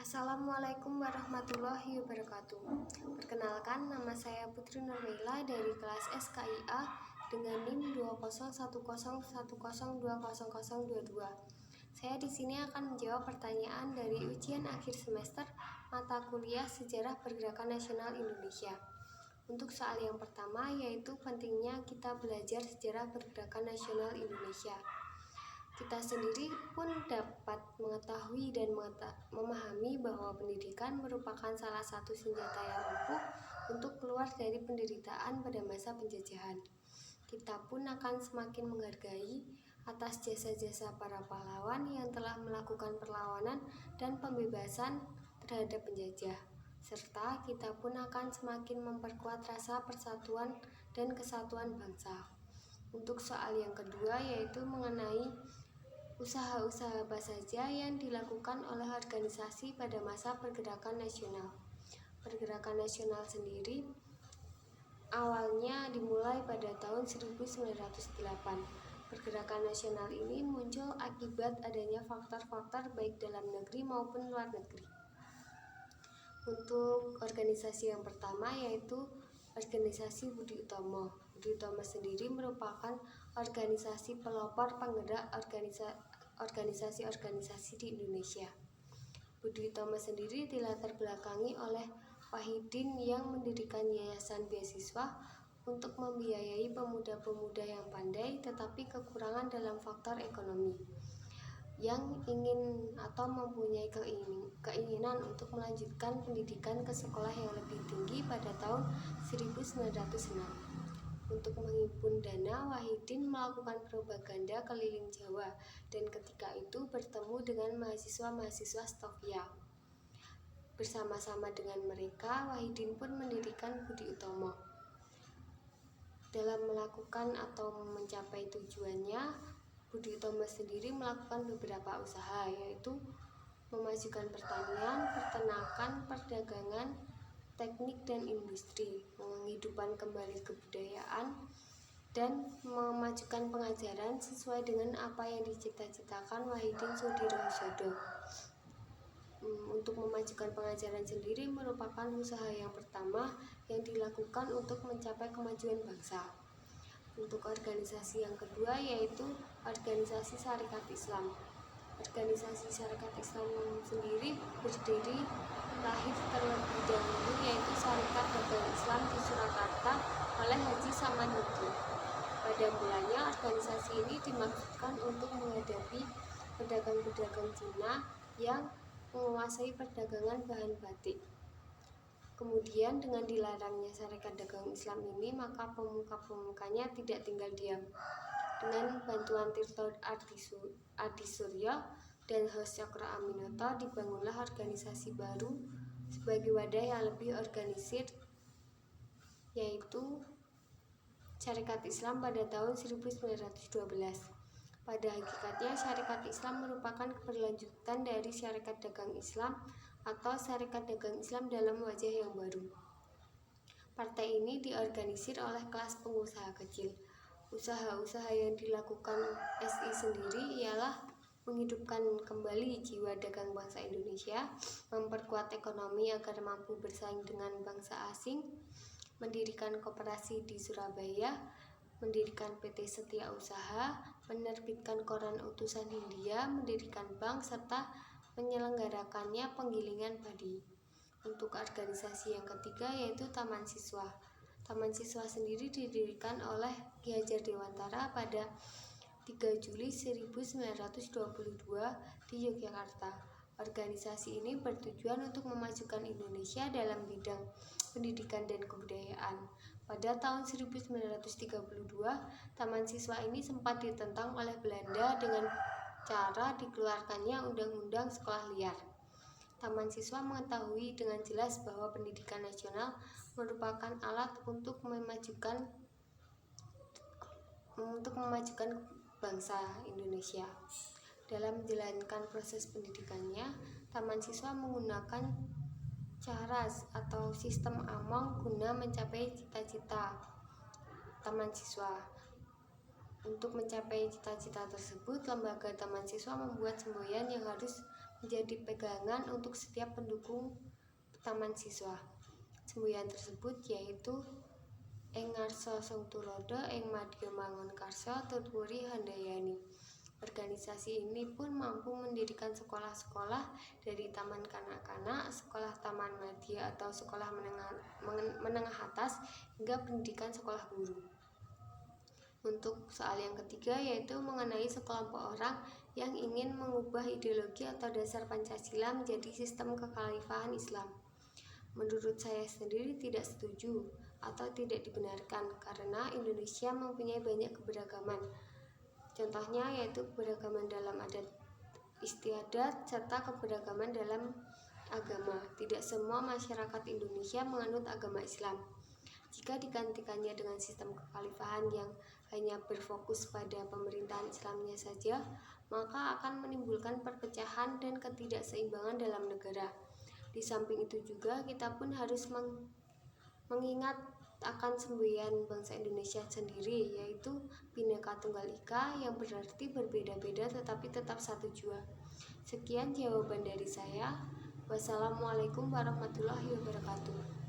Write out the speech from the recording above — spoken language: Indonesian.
Assalamualaikum warahmatullahi wabarakatuh. Perkenalkan, nama saya Putri Nurmila dari kelas SKIA dengan NIM 20101020022. Saya di sini akan menjawab pertanyaan dari ujian akhir semester mata kuliah Sejarah Pergerakan Nasional Indonesia. Untuk soal yang pertama yaitu pentingnya kita belajar sejarah pergerakan nasional Indonesia. Kita sendiri pun dapat mengetahui dan memahami bahwa pendidikan merupakan salah satu senjata yang ampuh untuk keluar dari penderitaan pada masa penjajahan. Kita pun akan semakin menghargai atas jasa-jasa para pahlawan yang telah melakukan perlawanan dan pembebasan terhadap penjajah. Serta kita pun akan semakin memperkuat rasa persatuan dan kesatuan bangsa. Untuk soal yang kedua yaitu mengenai usaha-usaha apa saja yang dilakukan oleh organisasi pada masa pergerakan nasional. Pergerakan nasional sendiri awalnya dimulai pada tahun 1908. Pergerakan nasional ini muncul akibat adanya faktor-faktor baik dalam negeri maupun luar negeri. Untuk organisasi yang pertama yaitu organisasi Budi Utomo. Budi Utomo sendiri merupakan organisasi pelopor penggerak organisasi-organisasi di Indonesia. Budi Utomo sendiri dilatar belakangi oleh Wahidin yang mendirikan yayasan beasiswa untuk membiayai pemuda-pemuda yang pandai tetapi kekurangan dalam faktor ekonomi, yang ingin atau mempunyai keinginan untuk melanjutkan pendidikan ke sekolah yang lebih tinggi pada tahun 1906. Untuk menghimpun dana, Wahidin melakukan propaganda keliling Jawa dan ketika itu bertemu dengan mahasiswa-mahasiswa Stovia. Bersama-sama dengan mereka, Wahidin pun mendirikan Budi Utomo. Dalam melakukan atau mencapai tujuannya, Budi Utomo sendiri melakukan beberapa usaha yaitu memajukan pertanian, peternakan, perdagangan, teknik dan industri, menghidupkan kembali kebudayaan, dan memajukan pengajaran sesuai dengan apa yang dicita-citakan Wahidin Soedirohoesodo. Untuk memajukan pengajaran sendiri merupakan usaha yang pertama yang dilakukan untuk mencapai kemajuan bangsa. Untuk organisasi yang kedua yaitu organisasi Sarekat Islam. Organisasi Sarekat Islam sendiri berdiri lahir terlebih dahulu yaitu Sarekat Dagang Islam di Surakarta oleh Haji Samanhudi. Pada mulanya organisasi ini dimaksudkan untuk menghadapi pedagang-pedagang Cina yang menguasai perdagangan bahan batik. Kemudian dengan dilarangnya Sarekat Dagang Islam ini, maka pemuka-pemukanya tidak tinggal diam. Dengan bantuan Tirto Adisuryo dan Hos Cokro Aminoto dibangunlah organisasi baru sebagai wadah yang lebih organisir yaitu Sarekat Islam pada tahun 1912. Pada hakikatnya Sarekat Islam merupakan keberlanjutan dari Sarekat Dagang Islam atau Sarekat Dagang Islam dalam wajah yang baru. Partai ini diorganisir oleh kelas pengusaha kecil. Usaha-usaha yang dilakukan SI sendiri ialah menghidupkan kembali jiwa dagang bangsa Indonesia, memperkuat ekonomi agar mampu bersaing dengan bangsa asing, mendirikan koperasi di Surabaya, mendirikan PT Setia Usaha, menerbitkan koran utusan Hindia, mendirikan bank, serta menyelenggarakannya penggilingan padi. Untuk organisasi yang ketiga yaitu Taman Siswa. Taman Siswa sendiri didirikan oleh Ki Hajar Dewantara pada 3 Juli 1922 di Yogyakarta. Organisasi ini bertujuan untuk memajukan Indonesia dalam bidang pendidikan dan kebudayaan. Pada tahun 1932, Taman Siswa ini sempat ditentang oleh Belanda dengan cara dikeluarkannya Undang-Undang Sekolah Liar. Taman Siswa mengetahui dengan jelas bahwa pendidikan nasional merupakan alat untuk memajukan bangsa Indonesia. Dalam menjalankan proses pendidikannya, Taman Siswa menggunakan cara atau sistem among guna mencapai cita-cita Taman Siswa. Untuk mencapai cita-cita tersebut, lembaga Taman Siswa membuat semboyan yang harus menjadi pegangan untuk setiap pendukung taman siswa. Semboyan tersebut yaitu ing ngarsa Song Tulodo ing madya mangun karsa tutwuri handayani. Organisasi ini pun mampu mendirikan sekolah-sekolah dari taman kanak-kanak, sekolah taman madya atau sekolah menengah atas hingga pendidikan sekolah guru. Untuk soal yang ketiga yaitu mengenai sekelompok orang yang ingin mengubah ideologi atau dasar Pancasila menjadi sistem kekhalifahan Islam. Menurut saya sendiri tidak setuju atau tidak dibenarkan karena Indonesia mempunyai banyak keberagaman. Contohnya yaitu keberagaman dalam adat istiadat serta keberagaman dalam agama. Tidak semua masyarakat Indonesia menganut agama Islam. Jika digantikannya dengan sistem kekhalifahan yang hanya berfokus pada pemerintahan Islamnya saja, maka akan menimbulkan perpecahan dan ketidakseimbangan dalam negara. Di samping itu juga kita pun harus mengingat akan semboyan bangsa Indonesia sendiri, yaitu Bhinneka Tunggal Ika, yang berarti berbeda-beda tetapi tetap satu jua. Sekian jawaban dari saya. Wassalamualaikum warahmatullahi wabarakatuh.